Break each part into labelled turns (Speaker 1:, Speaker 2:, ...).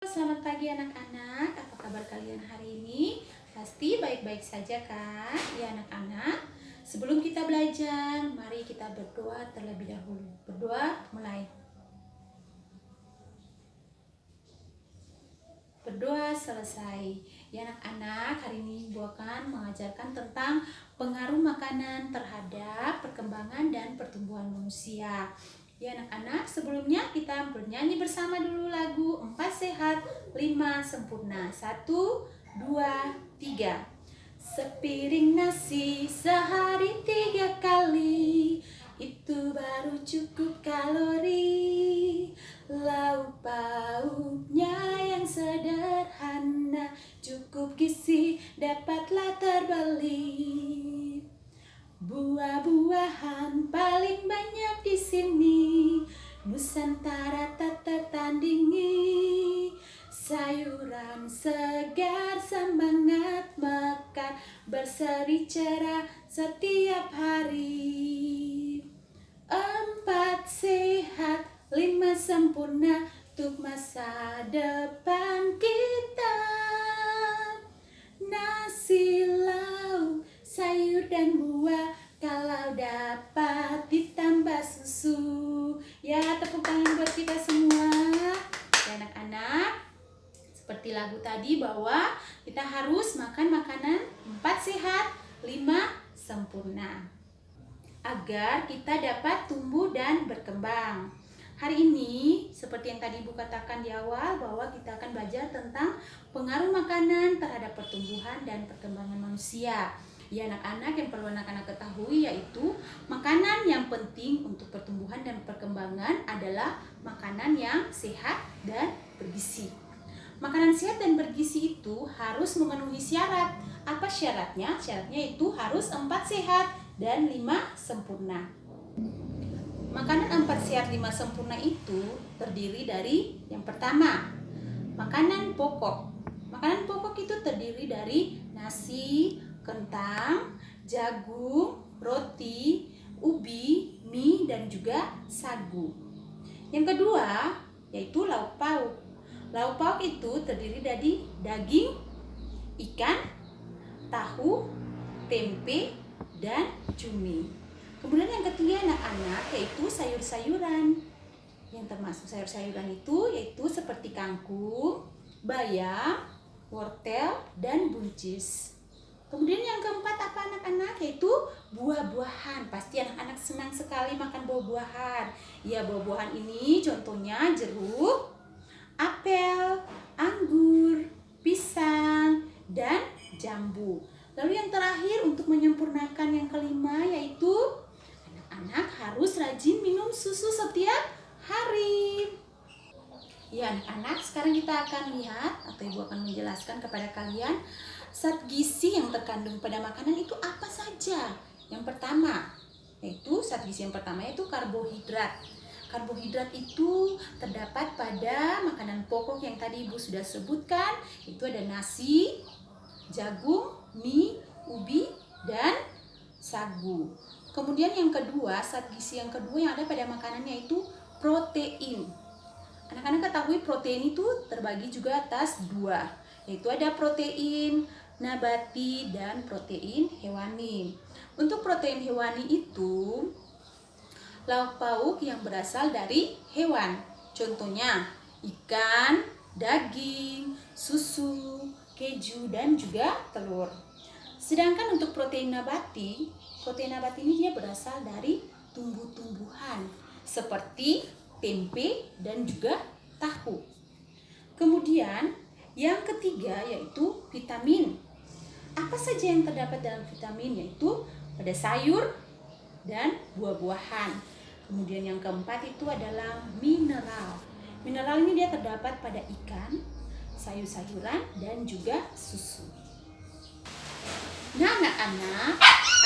Speaker 1: Selamat pagi anak-anak, apa kabar kalian hari ini? Pasti baik-baik saja kan? Ya anak-anak, sebelum kita belajar, mari kita berdoa terlebih dahulu. Berdoa mulai. Berdoa selesai. Ya anak-anak, hari ini Ibu akan mengajarkan tentang pengaruh makanan terhadap perkembangan dan pertumbuhan manusia. Ya anak-anak, sebelumnya kita bernyanyi bersama dulu lagu 4 sehat, 5 sempurna. 1, 2, 3. Sepiring nasi sehari 3 kali, itu baru cukup kalori. Lauk pauknya yang sederhana, cukup gizi dapatlah terbeli. Buah-buahan paling banyak di sini, Nusantara tak tertandingi. Sayuran segar semangat makan, berseri cerah setiap hari. 4 sehat, 5 sempurna untuk masa depan kita. Nasi, lauk, sayur dan buah, kalau dapat ditambah susu. Ya, tepuk tangan buat kita semua. Ya anak-anak, seperti lagu tadi bahwa kita harus makan makanan 4 sehat, 5 sempurna, agar kita dapat tumbuh dan berkembang. Hari ini, seperti yang tadi Ibu katakan di awal, bahwa kita akan belajar tentang pengaruh makanan terhadap pertumbuhan dan perkembangan manusia. Ya anak-anak, yang perlu anak-anak ketahui yaitu makanan yang penting untuk pertumbuhan dan perkembangan adalah makanan yang sehat dan bergizi. Makanan sehat dan bergizi itu harus memenuhi syarat. Apa syaratnya? Syaratnya itu harus 4 sehat dan 5 sempurna. Makanan 4 sehat 5 sempurna itu terdiri dari yang pertama, makanan pokok. Makanan pokok itu terdiri dari nasi, kentang, jagung, roti, ubi, mie, dan juga sagu. Yang kedua, yaitu lauk pauk. Lauk pauk itu terdiri dari daging, ikan, tahu, tempe, dan cumi. Kemudian yang ketiga anak-anak yaitu sayur-sayuran. Yang termasuk sayur-sayuran itu yaitu seperti kangkung, bayam, wortel, dan buncis. Kemudian yang keempat apa anak-anak? Yaitu buah-buahan. Pasti anak-anak senang sekali makan buah-buahan. Ya, buah-buahan ini contohnya jeruk, apel, anggur, pisang, dan jambu. Lalu yang terakhir untuk menyempurnakan yang kelima yaitu anak-anak harus rajin minum susu setiap hari. Ya anak-anak, sekarang kita akan lihat atau Ibu akan menjelaskan kepada kalian zat gizi yang terkandung pada makanan itu apa saja. Yang pertama, yaitu zat gizi yang pertama yaitu karbohidrat. Karbohidrat itu terdapat pada makanan pokok yang tadi Ibu sudah sebutkan, itu ada nasi, jagung, mie, ubi, dan sagu. Kemudian yang kedua, zat gizi yang kedua yang ada pada makanan yaitu protein. Anak-anak ketahui protein itu terbagi juga atas dua, yaitu ada protein nabati dan protein hewani. Untuk protein hewani itu lauk pauk yang berasal dari hewan. Contohnya ikan, daging, susu, keju, dan juga telur. Sedangkan untuk protein nabati ini dia berasal dari tumbuh-tumbuhan seperti tempe dan juga tahu. Kemudian yang ketiga yaitu vitamin. Apa saja yang terdapat dalam vitamin? Yaitu pada sayur dan buah-buahan. Kemudian yang keempat itu adalah mineral. Mineral ini dia terdapat pada ikan, sayur-sayuran, dan juga susu. Nah anak-anak,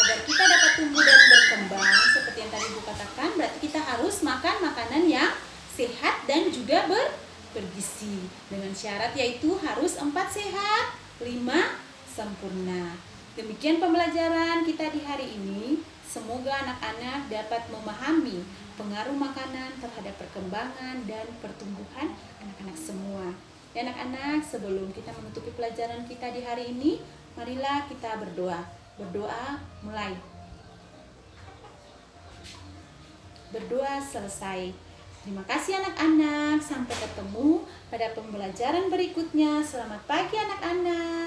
Speaker 1: agar kita dapat tumbuh dan berkembang seperti yang tadi Ibu katakan, berarti kita harus makan makanan yang sehat dan juga bergizi. Dengan syarat yaitu harus 4 sehat, 5 sempurna. Demikian pembelajaran kita di hari ini. Semoga anak-anak dapat memahami pengaruh makanan terhadap perkembangan dan pertumbuhan anak-anak semua. Ya anak-anak, sebelum kita menutupi pelajaran kita di hari ini, marilah kita berdoa. Berdoa mulai. Berdoa selesai. Terima kasih anak-anak. Sampai ketemu pada pembelajaran berikutnya. Selamat pagi anak-anak.